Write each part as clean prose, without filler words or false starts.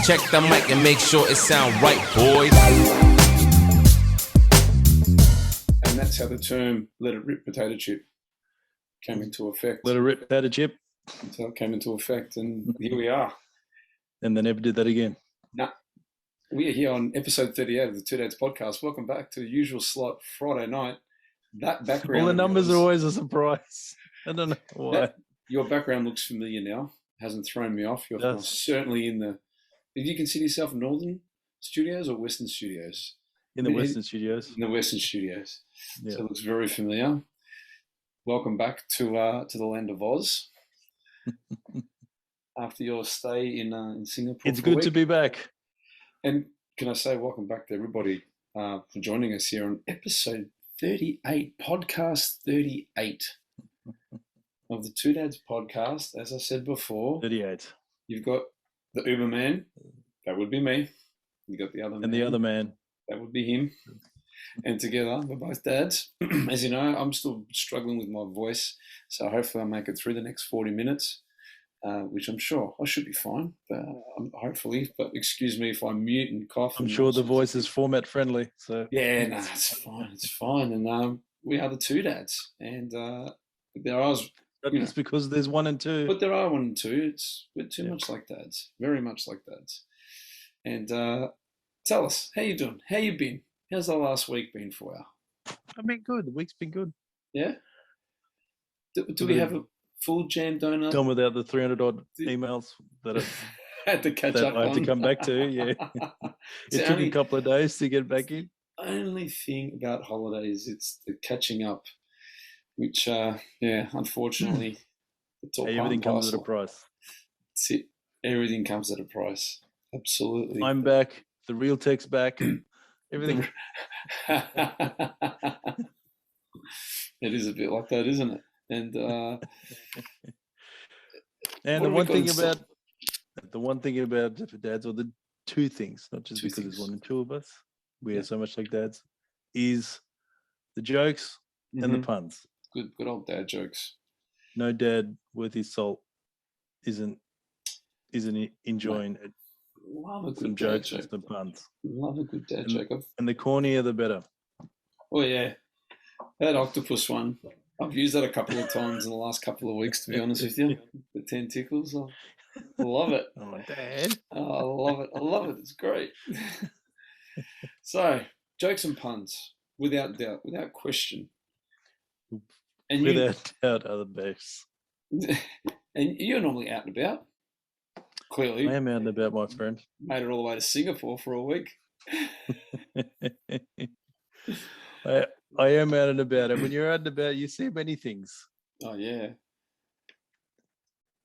Check the mic and make sure it sound right, boys. And that's how the term "let it rip potato chip" came into effect. Let it rip potato chip. That's how it came into effect, and here we are. And they never did that again. Nah. We are here on episode 38 of the Two Dads podcast. Welcome back to the usual slot Friday night. That background. All the numbers are always a surprise. I don't know why. Your background looks familiar now. Hasn't thrown me off. You're certainly in the. Did you consider yourself Northern Studios or Western Studios? In the Western Studios. In the Western Studios. Yeah. So it looks very familiar. Welcome back to the land of Oz. After your stay in Singapore. It's good to be back. And can I say welcome back to everybody for joining us here on episode 38, podcast 38 of the Two Dads podcast. As I said before, 38. You've got the Uber man, that would be me. You got the other man. And the other man. That would be him. And together, we're both dads. As you know, I'm still struggling with my voice, so hopefully I'll make it through the next 40 minutes. Which I'm sure I should be fine, but hopefully. But excuse me if I mute and cough. I'm sure the voice is format friendly. So yeah, no, it's fine. It's fine. And we are the Two Dads, and there are. It's because there's one and two. But there are one and two. We're too much like dads, very much like dads. And tell us, how you doing? How you been? How's the last week been for you? I've been good. The week's been good. Yeah. Do we have a full jam donut? Done without the 300 odd emails that I had to catch up on. I had to come back to. Yeah, it took a couple of days to get back in. Only thing about holidays, it's the catching up, which unfortunately, it's all everything comes at a price. That's it. Everything comes at a price. Absolutely. I'm back. The real tech's back. Everything. It is a bit like that, isn't it? And the one thing about different dads, or the two things, not just because there's one and two of us, we are so much like dads, is the jokes and the puns. Good old dad jokes. No dad worth his salt isn't enjoying it. Love a good some dad jokes joke. And some puns. Love a good dad joke. And the cornier the better. Oh yeah, that octopus one. I've used that a couple of times in the last couple of weeks, to be honest with you. The tentacles. I love it. Oh, Dad. Oh, I love it. I love it. It's great. So, jokes and puns, without doubt, without question. And without doubt are the best. And you're normally out and about, clearly. I am out and about, my friend. Made it all the way to Singapore for a week. I am out and about, and when you're out and about, you see many things. Oh yeah.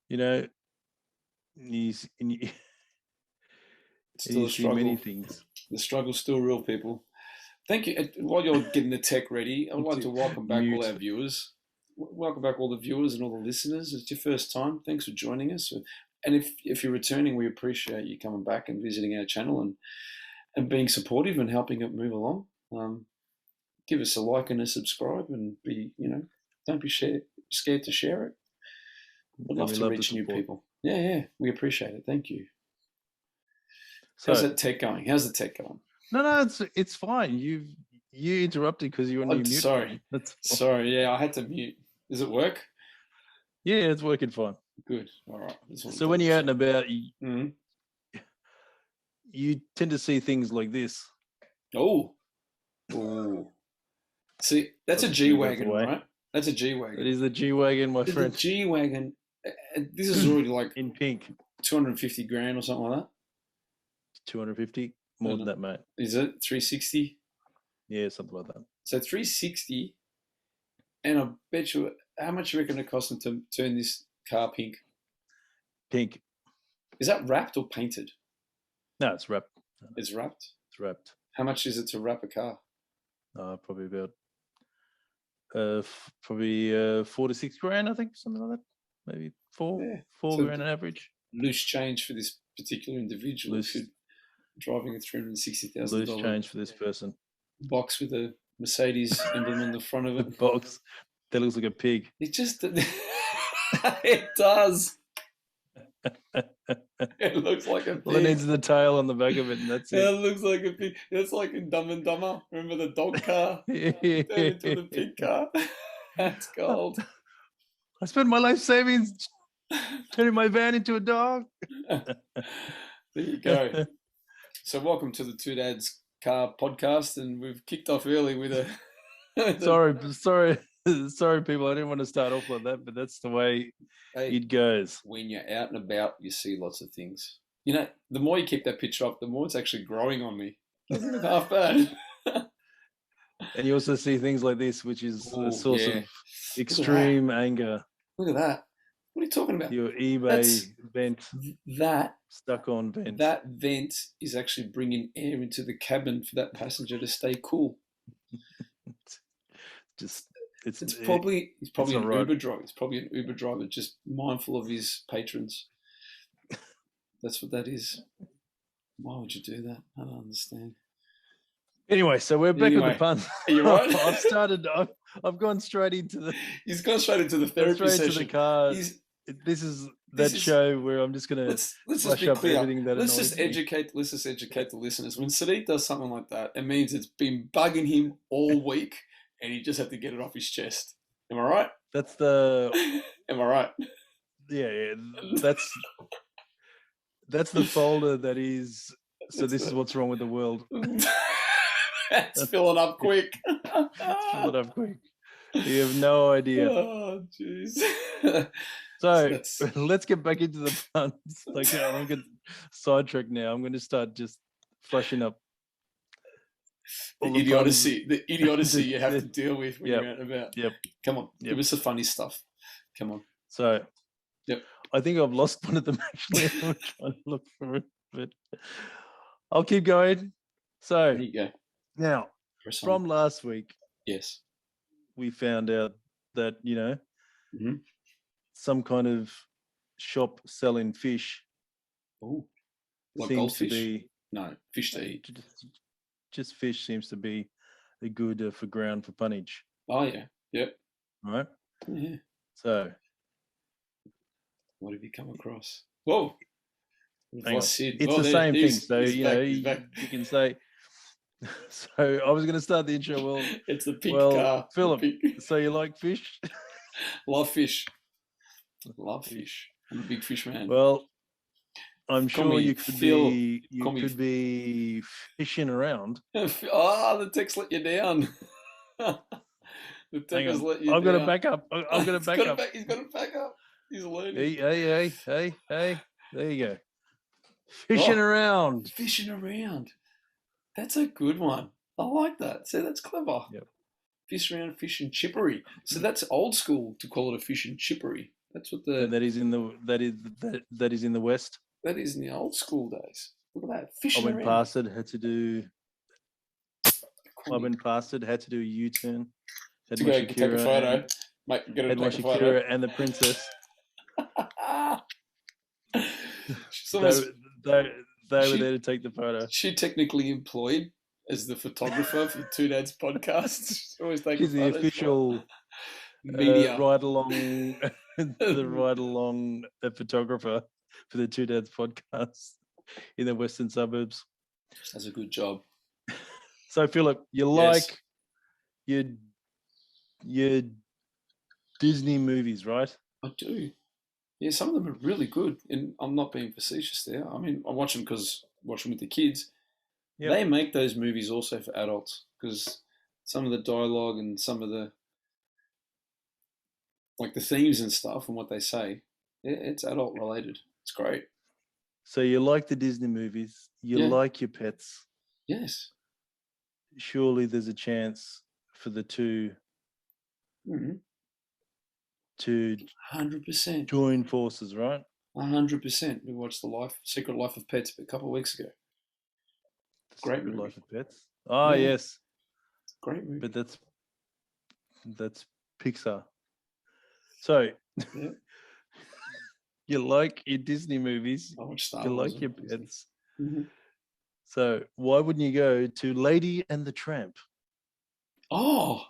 You know, you Still see a struggle. many things. The struggle's still real, people. Thank you. While you're getting the tech ready, I'd like to welcome back all our viewers. Welcome back all the viewers and all the listeners. It's your first time. Thanks for joining us. And if you're returning, we appreciate you coming back and visiting our channel and being supportive and helping it move along. Give us a like and a subscribe, and don't be scared to share it. We'd love to reach new people. Yeah, we appreciate it. Thank you. So, how's that tech going? How's the tech going? No, it's fine. You interrupted because you were on mute. Sorry. Sorry. Yeah, I had to mute. Does it work? Yeah, it's working fine. Good. All right. So when you're out and about, you tend to see things like this. Oh. See, that's a G-Wagon, right? That's a G-Wagon. It is the G-Wagon, my friend. The G-Wagon. This is already like in pink. 250 grand or something like that. 250, more than that, mate. Is it 360? Yeah, something like that. So 360, and I bet you, how much you reckon it cost them to turn this car pink? Pink. Is that wrapped or painted? No, it's wrapped. It's wrapped. It's wrapped. How much is it to wrap a car? Probably about 4 to 6 grand, I think, something like that. Maybe four grand on average. Loose change for this particular individual. Driving a $360,000 loose change for this person. Box with a Mercedes emblem on the front of it. The box that looks like a pig. It just it does. It looks like a pig. All it needs is the tail on the back of it, and that's Yeah, it. it looks like a pig. It's like in Dumb and Dumber. Remember the dog car? Turned into the pig car. That's gold. I spent my life savings turning my van into a dog. There you go. So welcome to the Two Dads Car podcast, and we've kicked off early with a... Sorry, people. I didn't want to start off like that, but that's the way it goes. When you're out and about, you see lots of things. You know, the more you keep that picture up, the more it's actually growing on me. Doesn't it half bad? And you also see things like this, which is a source of extreme anger. Look at that. What are you talking about? Your eBay vent. That stuck on vent. That vent is actually bringing air into the cabin for that passenger to stay cool. It's probably an Uber driver. It's probably an Uber driver just mindful of his patrons. That's what that is. Why would you do that? I don't understand. Anyway, so we're back with the puns. Are you right? I've gone straight into the. He's gone straight into the therapy session. To the car. This is show where I'm just going to flush up everything that Let's just educate the listeners. When Sadiq does something like that, it means it's been bugging him all week, and he just had to get it off his chest. Am I right? That's the. Am I right? Yeah. That's the folder that is. So this is what's wrong with the world. It's filling up quick. It's filling up quick. You have no idea. Oh, jeez. So let's get back into the puns. Like I'm going to sidetrack now. I'm going to start just flushing up the idiocy you have to deal with when you're out and about. Yep. Come on, give us the funny stuff. Come on. So, yep. I think I've lost one of them actually. I'm trying to look for it, but I'll keep going. So there you go. Now, from last week, yes, we found out that some kind of shop selling fish. Oh, like seems goldfish? To be no fish to eat. Just fish seems to be a good for ground for punnage. Oh yeah, yep. All right. Yeah. So, what have you come across? Whoa. It's the same thing. So you can say. So I was going to start the intro. Well, it's the pink car. Philip, so you like fish? Love fish. Love fish. I'm a big fish man. Well, I'm sure you could be fishing around. Oh, the text let you down. The text has let you down. I've got to back up. I've got to back up. He's got to back up. He's learning. Hey. There you go. Fishing around. Fishing around. That's a good one. I like that. See, that's clever. Yep. Fish around, fish and chippery. So that's old school to call it a fish and chippery. That's what that is in the West. That is in the old school days. Look at that. Fishing around. I went past it, had to do a U-turn. Had to go take a photo. Mate, get a photo. And the princess. They were there to take the photo. She technically employed as the photographer for the Two Dads podcast. She's always taking She's the official media ride-along photographer for the Two Dads podcast in the western suburbs. Does a good job. So, Philip, you like your Disney movies, right? I do. Yeah, some of them are really good, and I'm not being facetious there. I mean, I watch them because I watch them with the kids. Yep. They make those movies also for adults because some of the dialogue and some of the themes and stuff and what they say, it's adult related. It's great. So you like the Disney movies? You like your pets? Yes. Surely there's a chance for the two. Mm-hmm. To 100% join forces, right? 100%. We watched The Secret Life of Pets a couple of weeks ago. Great movie. Life of Pets. Oh yes, great movie. But that's Pixar. So you like your Disney movies? I watch Star Wars. You like your pets. Mm-hmm. So why wouldn't you go to Lady and the Tramp? Oh.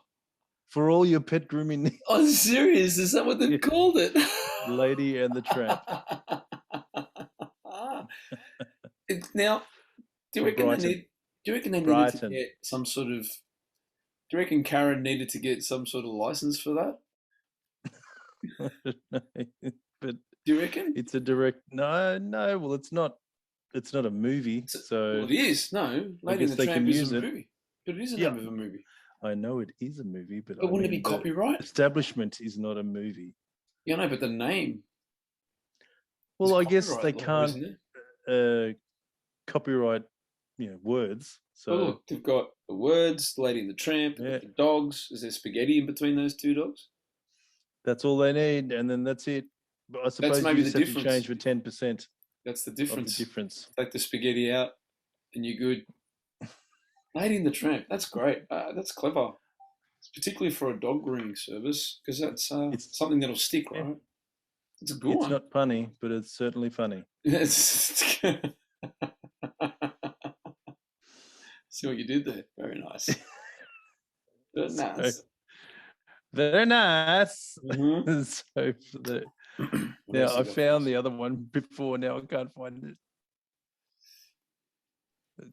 For all your pet grooming needs. Oh, serious? Is that what they've called it? Lady and the Tramp. Now, do you reckon Brighton. Do you reckon they needed to Brighton. get some sort of? Do you reckon Karen needed to get some sort of license for that? But Do you reckon? it's a direct. No. Well, it's not. It's not a movie, so Well, it is. No, I Lady and guess the they can Tramp use isn't a it. movie, but it is the Yeah. name of a movie. I know it is a movie, but But I wouldn't it mean, be copyright? Establishment is not a movie. Yeah, no, but the name. Well, is I guess they copyright law, can't isn't it? copyright, words. So Well, look, they've got the words, Lady and the Tramp, they've got the dogs. Is there spaghetti in between those two dogs? that's all they need, and then that's it. But I suppose maybe you just the have to difference. change for 10% That's the of difference. the difference. Take the spaghetti out, and you're good. Lady and the Tramp. That's great. That's clever. Particularly for a dog grooming service, because that's It's something that'll stick, right? It's a good It's one. not punny, but it's certainly funny. See what you did there. Very nice. Very nice. Very nice. Mhm. So What now else I you got for found us? the other one before. Now I can't find it.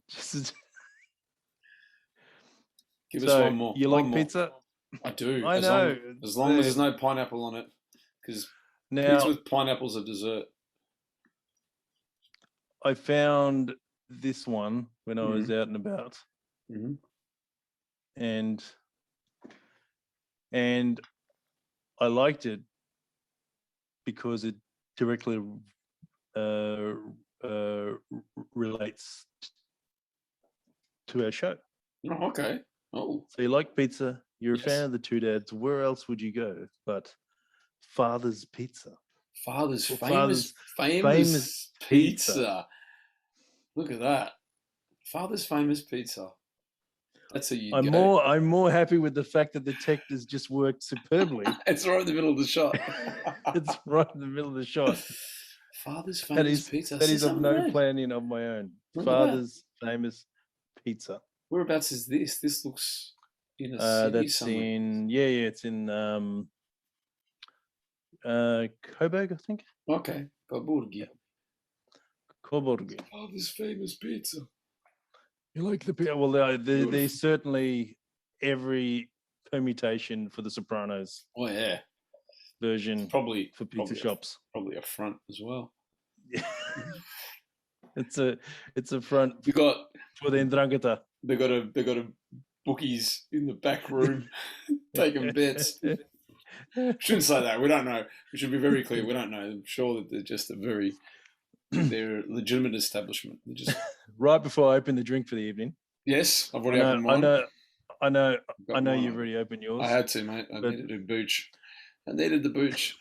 Just, Give us so one more. you One like more. pizza? I do. I know. As long as there's no pineapple on it, because pizza Now with pineapple's a dessert. I found this one when I was out and about, Mhm. and I liked it because it directly relates to our show. Oh, okay. Oh, So you like pizza, you're Yes. a fan of the Two Dads. Where else would you go but Father's Pizza? Father's Well, famous famous pizza. pizza. Look at that. Father's famous pizza. That's how you I'm go. more happy with the fact that the tech has just worked superbly. It's right in the middle of the shot. It's right in the middle of the shot. Father's That famous is pizza. that See is of something no there? planning of my own. Look at that. Father's famous pizza. Whereabouts is this? This looks in a city That's somewhere. it's in Coburg, I think. Okay, Coburgi. Coburg. Father's famous pizza. You like the pizza? Well, there's certainly every permutation for the Sopranos Oh yeah, version probably for pizza shops. Probably a front as well. It's a front We got for the Ndrangheta. they got a bookies in the back room taking bets. Shouldn't say that. We don't know. We should be very clear. We don't know. I'm sure that they're just they're a legitimate establishment. They're just Right before I open the drink for the evening. yes. I've already opened mine. I know Got you've mine. already opened yours. I had to, mate. I needed a booch. I needed the booch.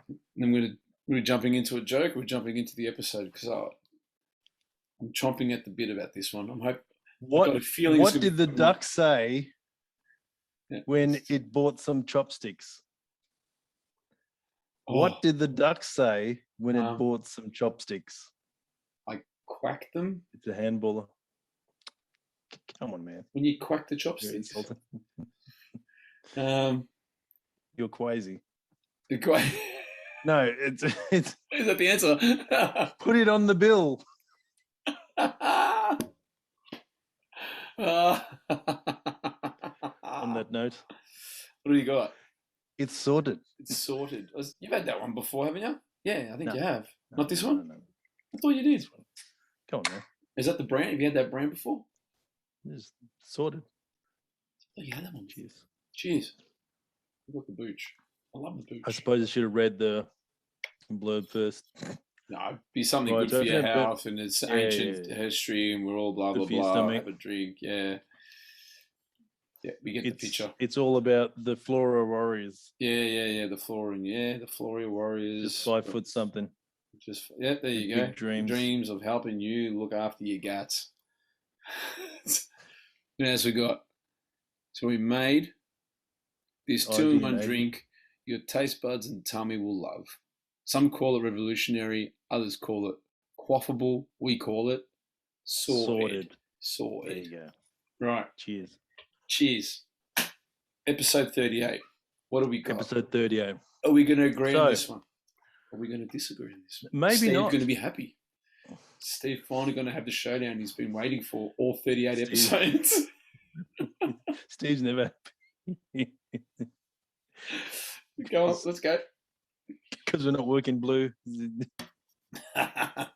And then we're jumping into a joke. We're jumping into the episode because I'm chomping at the bit about this one. What did the duck say Yeah. when it bought some chopsticks? Oh, What did the duck say when it Um, bought some chopsticks? I quacked them? It's a handballer. Come on, man. When you quack the You're chopsticks? insulting. You're crazy. quack. No, it's Is that the answer? put it on the bill. On that note, What do you got? it's sorted. It's sorted. You've had that one before, haven't you? Yeah, I think No. you have. No, Not this one? No. I thought you did. This one. Come on, man. Is that the brand? Have you had that brand before? It's sorted. Oh, you had that one. Cheers. Cheers. I got the booch. I love the booch. I suppose I should have read the blurb first. No, it'd be something Right, good so for if your you have health, and it's Yeah, ancient yeah. history, and we're all blah, Good blah, for your blah. stomach. Have a drink, yeah. Yeah, we get the picture. It's all about the Flora Warriors. Yeah, the Floria Warriors. Just 5 foot something. There you Big go. dreams. Dreams of helping you look after your guts. What else we got? So we made this Ideal 2-in-1 Navy. drink your taste buds and tummy will love. Some call it revolutionary, others call it quaffable. We call it sorted. There you go. Right. Cheers. Cheers. Episode 38. What do we got? Episode 38. Are we going to agree on So- this one? Are we going to disagree on this one? Maybe Steve's not. going to be happy. Steve finally going to have the showdown he's been waiting for all 38 episodes. Steve's never Go on, let's go. because we're not working blue. What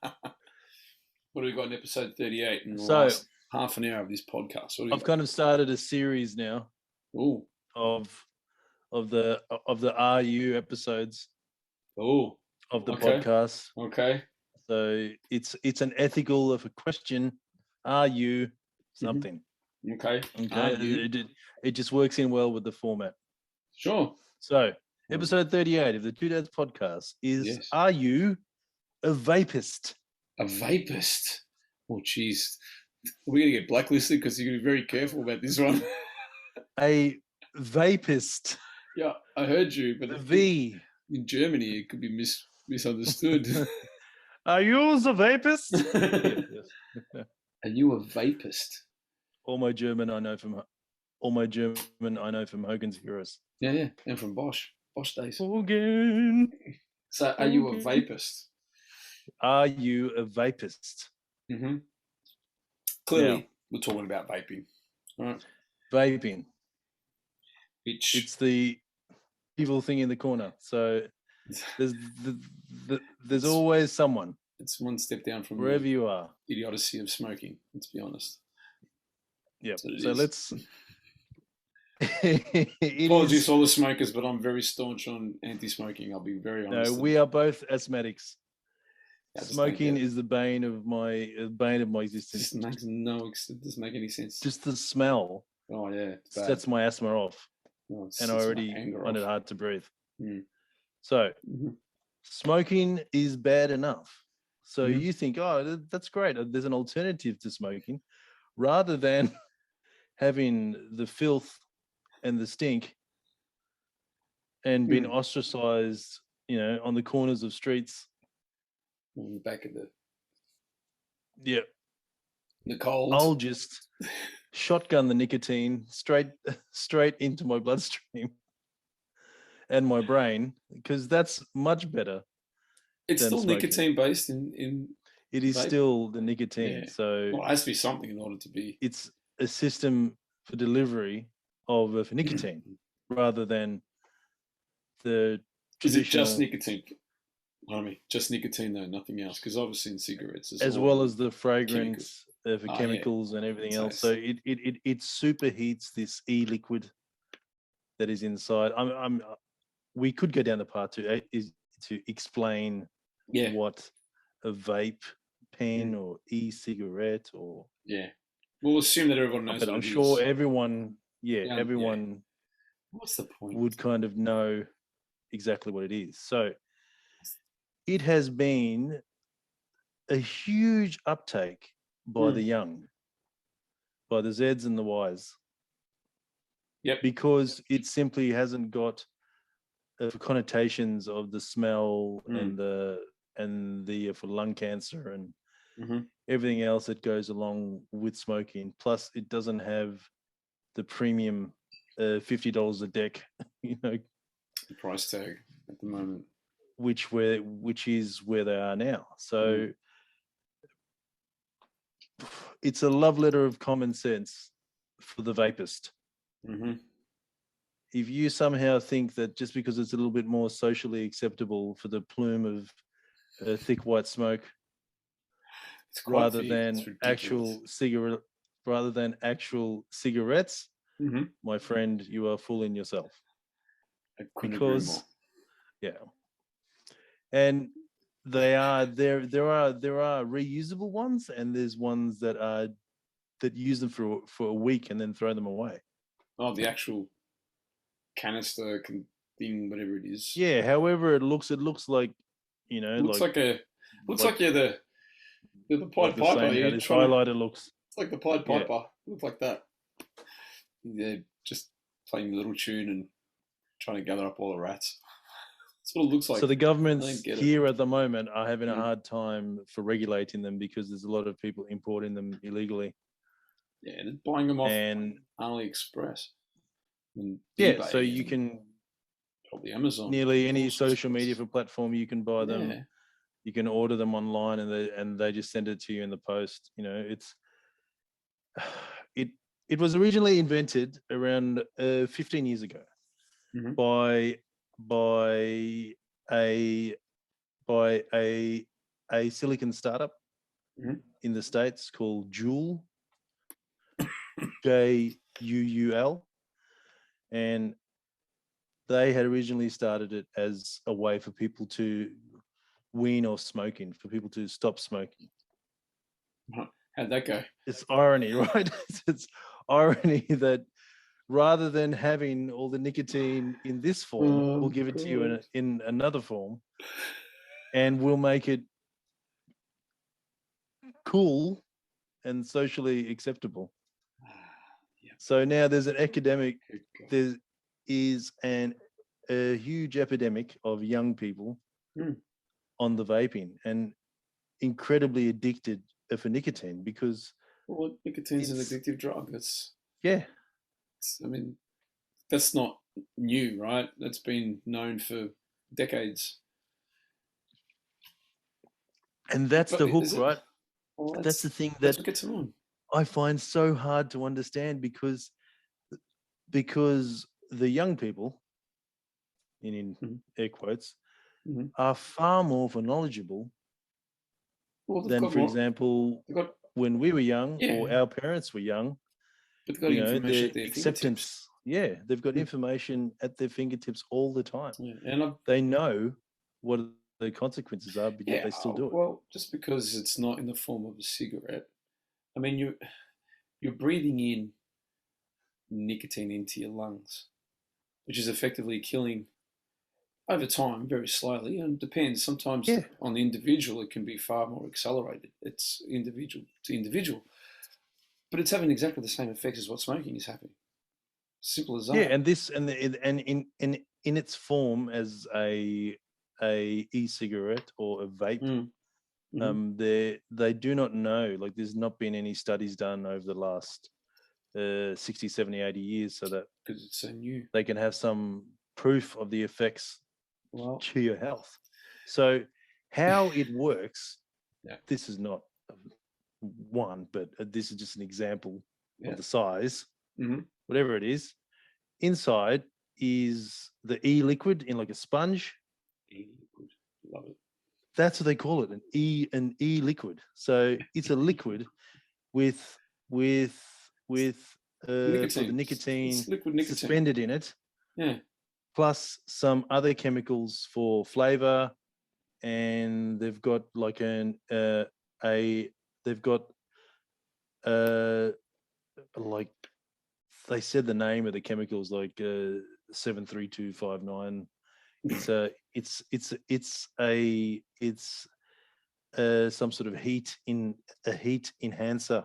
do we got in episode 38 in the So- last half an hour of this podcast? What do we I've kind of started a series now Ooh. of the RU episodes Oh. of the Okay. podcast. Okay. So it's an ethical of a question. Are you something? Okay. Okay. Are you? It just works in well with the format. Sure. So episode 38 of the Two Dads podcast is Yes. Are you a vapist? A vapist. Oh, jeez. We're going to get blacklisted because you're going to be very careful about this one. A vapist. Yeah, I heard you, but The V. in Germany it could be misunderstood. Are you a vapist? Yes. Are you a vapist? All my German I know from Hogan's Heroes. Yeah, and from Bosch days. Hogan. So, are you a vapist? Are you a vapist? Mm-hmm. Clearly, Now- we're talking about vaping, right? Vaping. Which It's the evil thing in the corner. So there's always someone it's one step down from wherever the you are. idiocy of smoking. Let's be honest. Yeah. That's what it So is. let's. It Apologies is- to all the smokers, but I'm very staunch on anti-smoking. I'll be very honest. No, we are both asthmatics. I just don't Smoking get it. is the bane of my It existence. just makes it doesn't make any sense. Just the smell Oh yeah, it's bad. sets my asthma off, Oh, it and I sets my already anger find it off. hard to breathe. Mm. So Mhm. smoking is bad enough. So Mhm. you think, oh, that's great. There's an alternative to smoking, rather than having the filth and the stink and being ostracized, on the corners of streets. On the back of Yeah, the cold. I'll just shotgun the nicotine straight into my bloodstream and my brain, because that's much better. It's than still smoking. nicotine based in It is vape. still the nicotine. Yeah. So Well, it has to be something in order to be. it's a system for delivery of nicotine rather than the Is it just traditional, nicotine? I mean, just nicotine though, nothing else. Because obviously in cigarettes, as well as the fragrance for Oh, yeah. chemicals and everything else. So Taste. it superheats this e-liquid that is inside. We could go down the part to explain yeah, what a vape pen or e-cigarette or. yeah. We'll assume that everyone knows. But what I'm it sure is. everyone, Yeah. everyone What's the point? would kind of know exactly what it is. So it has been a huge uptake by the young, by the Zs and the Ys. Yep. Because it simply hasn't got connotations of the smell and the for lung cancer and everything else that goes along with smoking. Plus, it doesn't have the premium $50 a deck, The price tag at the moment. which is where they are now. So it's a love letter of common sense for the vapist. Mm-hmm. If you somehow think that just because it's a little bit more socially acceptable for the plume of thick white smoke, It's quite rather big. than It's ridiculous. actual cigarettes, Mm-hmm. my friend, you are fooling yourself. I couldn't agree Because more. yeah, and there are reusable ones, and there's ones that use them for a week and then throw them away. Oh, the actual canister thing, whatever it is. Yeah, however it looks like, It looks like you're the Pied like the Piper. same how You're this trying to- highlighter looks. It's like the Pied Yeah. Piper. Look like that. They're just playing a little tune and trying to gather up all the rats. That's what it looks like. So the governments I don't get it. here at the moment are having a Mm. hard time for regulating them because there's a lot of people importing them illegally. Yeah, they're buying them off And AliExpress. And yeah, so eBay you and can probably Amazon. nearly any all sorts of social media places. platform you can buy them. Yeah. You can order them online, and they just send it to you in the post. You know, it was originally invented around 15 years ago Mhm. by a by a silicon startup Mhm. in the States called Juul, Juul, and they had originally started it as a way for people to wean off smoking, for people to stop smoking. How'd that go? It's irony, right? It's irony that rather than having all the nicotine in this form, we'll give it to you in another form, and we'll make it cool and socially acceptable. Yeah. So now there's an academic, Good God. there is a huge epidemic of young people on the vaping and incredibly addicted for nicotine because Well, nicotine's an addictive drug. I mean, that's not new, right? That's been known for decades. And that's But the hook, is it? right? Well, That's the thing that's that what gets them on. I find so hard to understand because the young people, in air quotes, are far more knowledgeable Well, than, for example, when we were young or our parents were young. But they've got information at their acceptance. Yeah, they've got information at their fingertips all the time. Yeah, and they know what the consequences are, but yet they still do it. Well, just because it's not in the form of a cigarette, I mean, you're breathing in nicotine into your lungs, which is effectively killing over time, very slowly, and depends. Sometimes on the individual, it can be far more accelerated. It's individual to individual, but it's having exactly the same effects as what smoking is having. Simple as that. Yeah, and this and in its form as a e-cigarette or a vape, they do not know. Like, there's not been any studies done over the last 60, 70, 80 years, so that because it's so new, they can have some proof of the effects to your health. So how it works, this is not one, but this is just an example of the size, whatever it is. Inside is the e-liquid in like a sponge. E-liquid, love it. That's what they call it, an e-liquid. So it's a liquid with nicotine. the nicotine, liquid nicotine suspended in it. Yeah. Plus some other chemicals for flavor, and they've got like like, they said the name of the chemicals, like 73259. It's some sort of heat enhancer.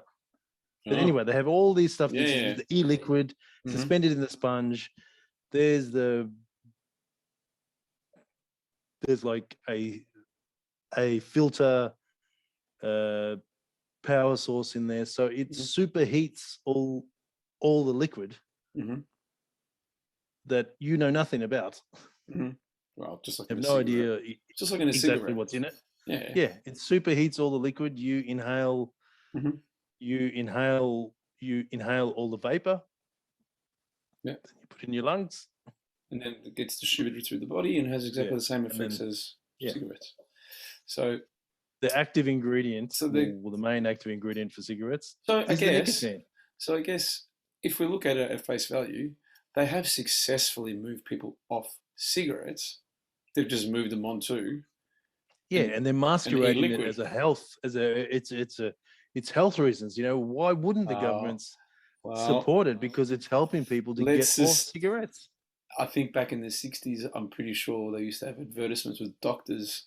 But anyway, they have all these stuff. This is the e-liquid suspended in the sponge. There's like a filter power source in there, so it superheats all the liquid that you know nothing about. Well, just like I have no idea just like in a exactly cigarette. what's in it. Yeah, it superheats all the liquid. You inhale all the vapor. Yeah, you put it in your lungs, and then it gets distributed through the body and has exactly the same effects as cigarettes. So the active ingredient, the main active ingredient for cigarettes, is the nicotine. So I guess if we look at it at face value, they have successfully moved people off cigarettes. They've just moved them onto. And they're masquerading it as a health, it's health reasons. You know, why wouldn't the governments support it? Because it's helping people to get off cigarettes. I think back in the 60s, I'm pretty sure they used to have advertisements with doctors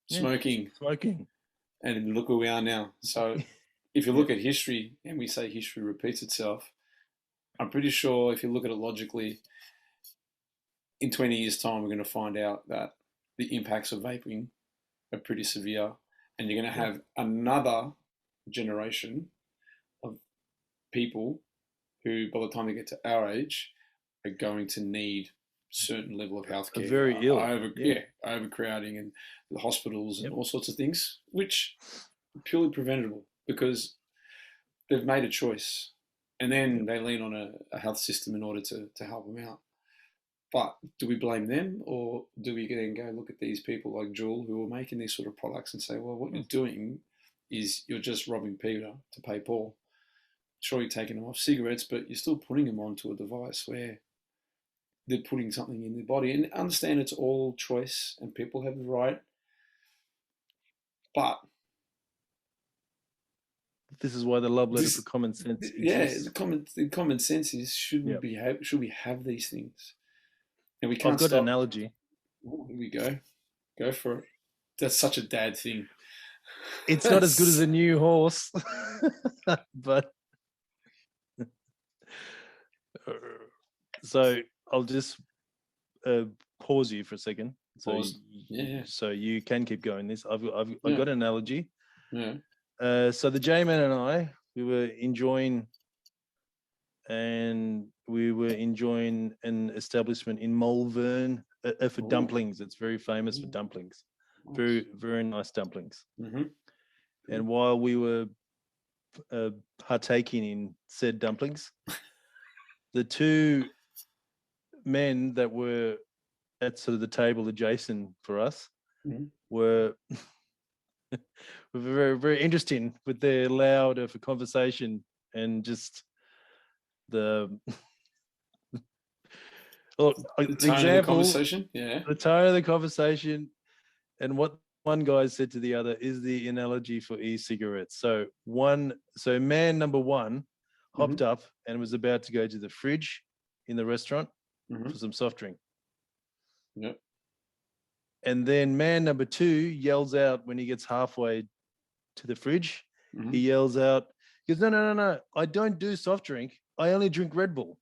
smoking. And look where we are now. So if you look at history, and we say history repeats itself, I'm pretty sure if you look at it logically, in 20 years' time, we're going to find out that the impacts of vaping are pretty severe, and you're going to have another generation of people who, by the time they get to our age, are going to need certain level of healthcare. very ill. Overcrowding and the hospitals and Yep. all sorts of things, which are purely preventable because they've made a choice, and then they lean on a health system in order to help them out. But do we blame them, or do we then go look at these people like Jewel who are making these sort of products and say, well, what you're doing is you're just robbing Peter to pay Paul. Sure, you're taking them off cigarettes, but you're still putting them onto a device where they're putting something in their body. And understand it's all choice and people have the right. But this is why the love letter for common sense exists. The common sense is should we have these things? And we can't I've got stop. an analogy. Oh, here we go. Go for it. That's such a dad thing. It's not as good as a new horse, but so I'll just pause you for a second. So you can keep going. I've got an analogy. Yeah. So the J-Man and I, we were enjoying an establishment in Malvern for dumplings. It's very famous for dumplings. Nice. Very, very nice dumplings. Mm-hmm. And while we were partaking in said dumplings, the two men that were at sort of the table adjacent for us were very, very interesting with their loud of a conversation and just the tone of the conversation. Yeah. The tone of the conversation and what one guy said to the other is the analogy for e-cigarettes. So man number one hopped up and was about to go to the fridge in the restaurant for some soft drink. Yep. And then man number two yells out when he gets halfway to the fridge, he yells out, he goes, no, I don't do soft drink. I only drink Red Bull.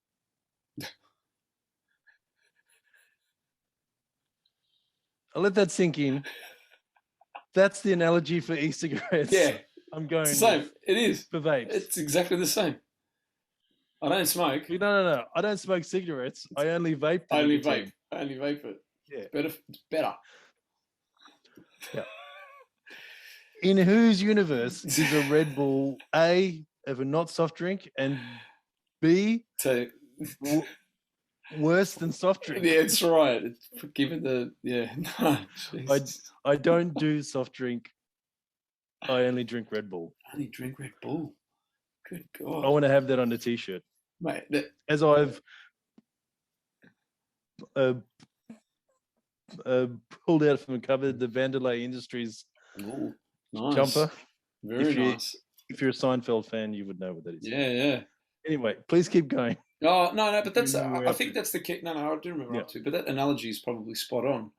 I'll let that sink in. That's the analogy for e-cigarettes. Yeah. I'm going. It's the same. It is. For vapes. It's exactly the same. I don't smoke. No. I don't smoke cigarettes. I only vape. I only vape it. Yeah. It's better. Yeah. In whose universe is a Red Bull A of a not soft drink and B worse than soft drink? Yeah, it's right. Given the I don't do soft drink. I only drink Red Bull. I only drink Red Bull. Good God. I want to have that on a t-shirt. Mate, as I've pulled out from the cupboard the Vanderlei Industries nice. jumper. Very nice. If you're a Seinfeld fan, you would know what that is. Yeah. Anyway, please keep going. Oh, no, but that's, I think that's the key. No, I do remember up to, but that analogy is probably spot on.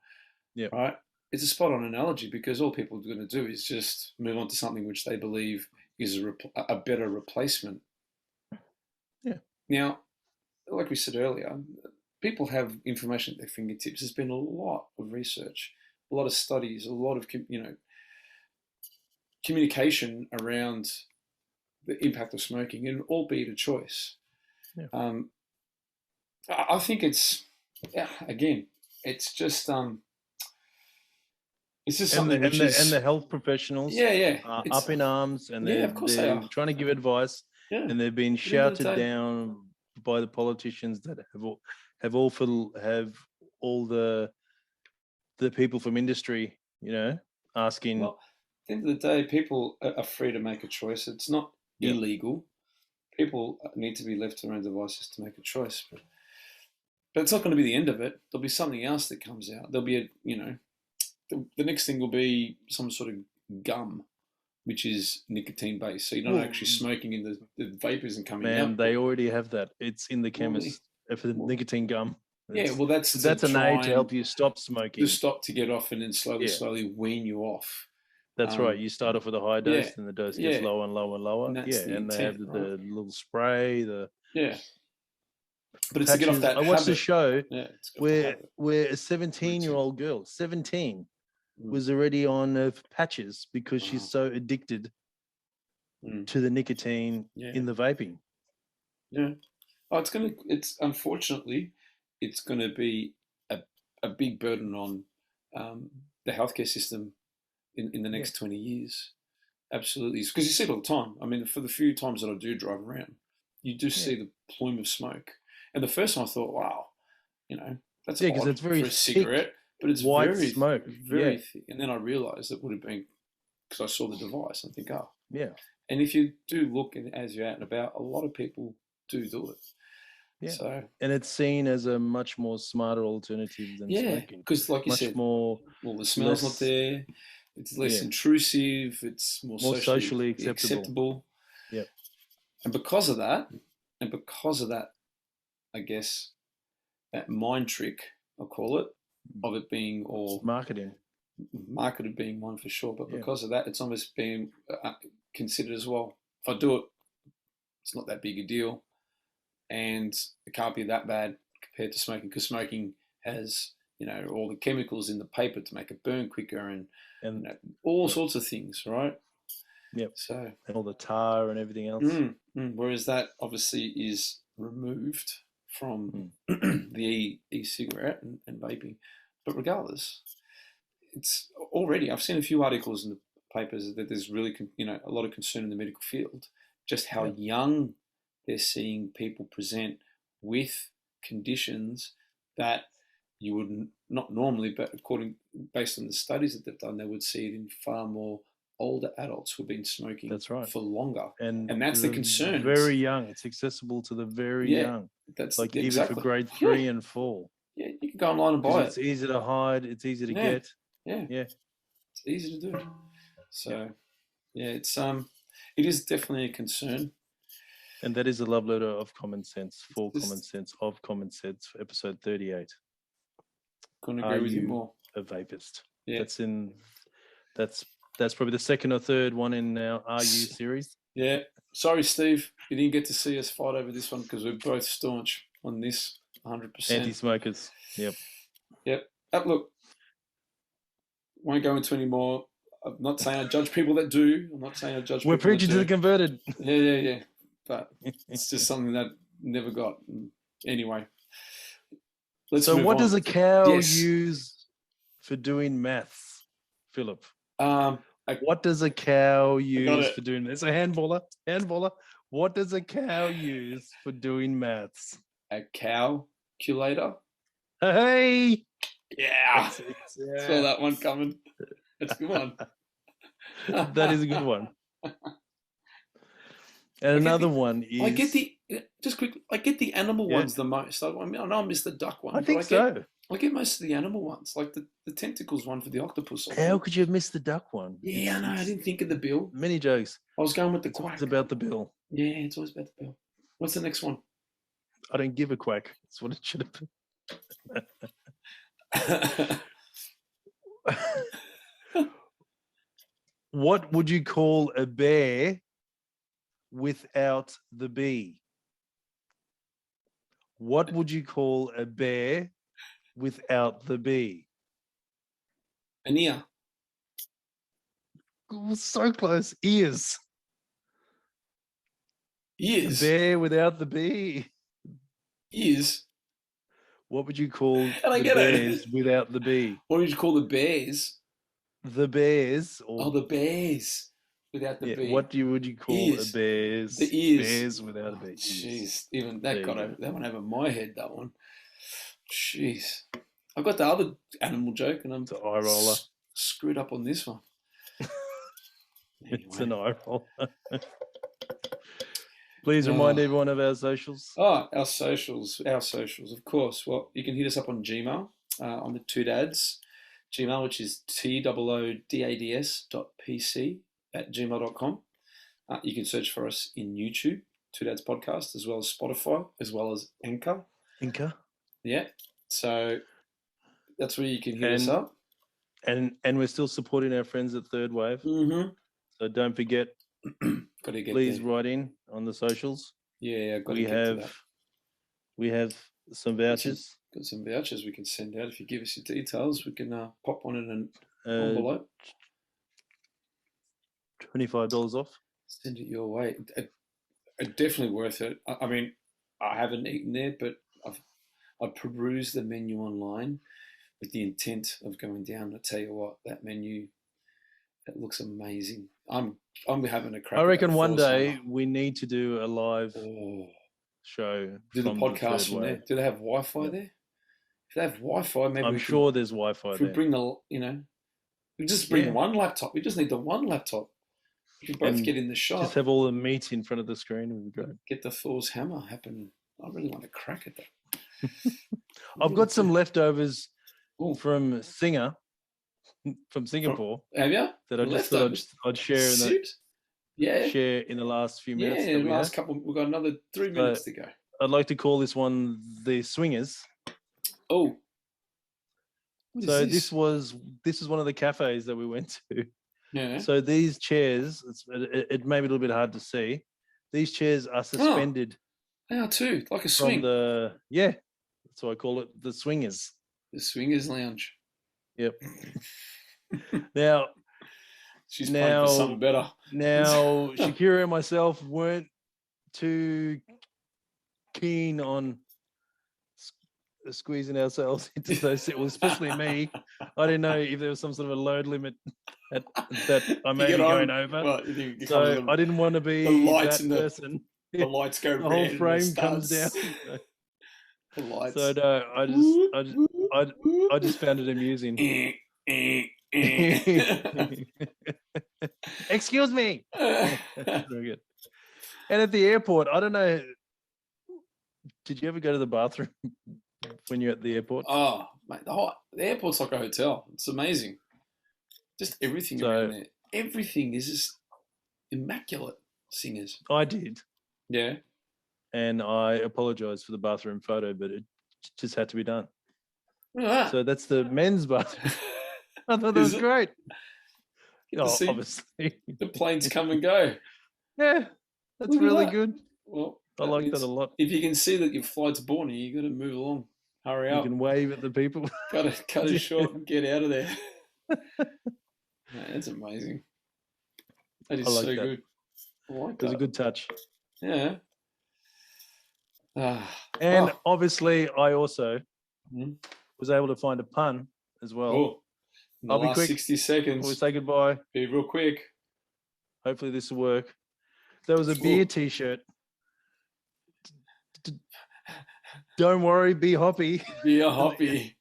Yeah. Right? It's a spot on analogy because all people are going to do is just move on to something which they believe is a better replacement. Yeah. Now, like we said earlier, people have information at their fingertips. There's been a lot of research, a lot of studies, a lot of communication around the impact of smoking, and albeit a choice. Yeah. I think it's it's just something and the health professionals up in arms, and of course they are trying to give advice, and they've been shouted down by the politicians that have all the people from industry, asking. Well, at the end of the day, people are free to make a choice. It's not illegal. People need to be left to their own devices to make a choice, but it's not going to be the end of it. There'll be something else that comes out. There'll be the next thing will be some sort of gum, which is nicotine based. So you're not actually smoking in the vapor isn't coming out. Man, they already have that. It's in the chemist for the nicotine gum. That's an aid to help you stop smoking. To get off and then slowly wean you off. That's right. You start off with a high dose, and the dose gets lower and lower and lower. And they have the little spray. But it's to get off that. I watched a show where a 17-year-old girl, 17, was already on patches because she's so addicted to the nicotine in the vaping. Yeah. Oh, unfortunately, it's going to be a big burden on the healthcare system in the next 20 years. Absolutely. Because you see it all the time. I mean, for the few times that I do drive around, you do see the plume of smoke. And the first time I thought, wow, that's odd it's very for a cigarette, but it's white very, smoke. very thick. And then I realised it would have been because I saw the device and think, oh. Yeah. And if you do look as you're out and about, a lot of people do it. Yeah. So, and it's seen as a much more smarter alternative than smoking. Because like you much said, more. Well, the smell's not there. It's less intrusive. It's more socially acceptable. Yeah. And because of that, I guess that mind trick, I'll call it, of it being all marketed being one for sure. But because of that, it's almost being considered as well. If I do it, it's not that big a deal, and it can't be that bad compared to smoking, because smoking has all the chemicals in the paper to make it burn quicker and all sorts of things, right? Yep. So and all the tar and everything else. Whereas that obviously is removed from the e-cigarette and vaping. But regardless, it's already, I've seen a few articles in the papers that there's really a lot of concern in the medical field, just how young they're seeing people present with conditions that you would not normally, but based on the studies that they've done, they would see it in far more older adults who've been smoking for longer. And that's the concern. Very young. It's accessible to the very young. That's like even for grade 3 and 4. Yeah, you can go online and buy it. It's easy to hide. It's easy to get. Yeah. It's easy to do. So, it is definitely a concern. And that is a love letter of common sense, for common sense, of common sense, for episode 38. Couldn't agree with you more. A vapist? Yeah. That's probably the second or third one in our Are You series. Yeah. Sorry, Steve. You didn't get to see us fight over this one because we're both staunch on this, 100%. Anti-smokers. Yep. Look, won't go into any more. I'm not saying I judge people that do. I'm not saying I judge people We're preaching to the converted. Yeah. But it's just something that never got. Anyway. So what does a cow use for doing maths, Philip? What does a cow use for doing this? A handballer. What does a cow use for doing maths? A calculator. Hey! Yeah. Saw that one coming. That's a good one. That is a good one. And another one is... I get the animal ones the most. I know I miss the duck one. I think so. I get most of the animal ones, like the tentacles one for the octopus. How could you have missed the duck one? Yeah, I know. I didn't think of the bill. Many jokes. I was going with the quack. It's about the bill. Yeah, it's always about the bill. What's the next one? I don't give a quack. That's what it should have been. What would you call a bear without the bee? What would you call a bear without the bee? An ear. Oh, so close. Ears. Ears. A bear without the bee. Ears. What would you call the bears without the bee? What would you call the bears? The bears. The bears without the bee. What would you call ears. A bears? The ears. Bears without a bee. Jeez, even that that one over my head. That one. Jeez, I got the other animal joke, and I'm it's an eye roller. Screwed up on this one. It's an eye roller. Please remind everyone of our socials. Our socials, of course. Well, you can hit us up on Gmail, on the Two Dads Gmail, which is TOODADS.PC@gmail.com. You can search for us in YouTube, Two Dads Podcast, as well as Spotify, as well as Anchor. Yeah. So that's where you can hit us up. And we're still supporting our friends at Third Wave. Mm-hmm. So don't forget. Please write in on the socials. Yeah, we have some vouchers. Got some vouchers we can send out. If you give us your details, we can pop one in an envelope. $25 off. Send it your way. Definitely worth it. I mean, I haven't eaten there, but I've perused the menu online. with the intent of going down. I tell you what, that menu, that looks amazing. I'm having a crack. I at reckon that one Force day Hammer. we need to do a live Oh, show. do the from podcast third from there. wave. Do they have Wi-Fi Yep. there? If they have Wi-Fi, maybe I'm we sure there's Wi-Fi if we there. bring we just bring Yeah. one laptop. We just need the one laptop. We can both And get in the shop. Just have all the meat in front of the screen. It would be great. Get the Thor's hammer happening. I really want to crack at that. I've got some leftovers Ooh. from Singer from Singapore Have you? that I just thought I'd share Yeah. in the last few minutes. Yeah, that we last had. couple. We've got another 3 minutes to go. I'd like to call this one the Swingers. Oh. So this was one of the cafes that we went to. Yeah. So these chairs, it may be a little bit hard to see. These chairs are suspended. They are too, like a swing. That's why I call it the Swingers. The Swingers Lounge. Yep. Now, she's playing for something better. Now, Shakira and myself weren't too keen on squeezing ourselves into those. Well, especially me. I didn't know if there was some sort of a load limit that I may be going over. Well, so I didn't want to be that person. The lights go red. The whole frame comes down. The lights. So no, I just found it amusing. Excuse me. Very good. And at the airport, I don't know. Did you ever go to the bathroom when you're at the airport? Oh, mate, the airport's like a hotel. It's amazing. Just everything around there. Everything is just immaculate. Singers. I did. Yeah. And I apologise for the bathroom photo, but it just had to be done. Look at that. So that's the men's bathroom. I thought that was great. Obviously. The planes come and go. Yeah, that's really good. Well, I like that a lot. If you can see that your flight's born, you got to move along. Hurry up. You can wave at the people. Got to cut it short and get out of there. Man, that's amazing. That is so good. I like that. It was a good touch. Yeah. And obviously, I also was able to find a pun as well. Oh, I'll be quick. 60 seconds. Before we say goodbye. Be real quick. Hopefully this will work. There was a beer T-shirt. Don't worry, be hoppy. Be a hoppy.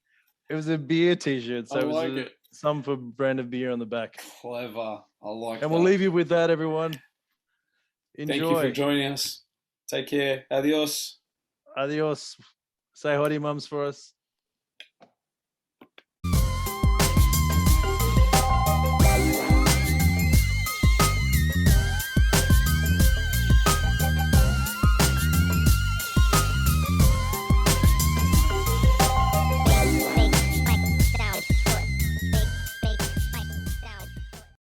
It was a beer T-shirt. So I like it. Some for brand of beer on the back. Clever. I like it. And we'll leave you with that, everyone. Enjoy. Thank you for joining us. Take care. Adios. Adios. Say hi to your mums for us.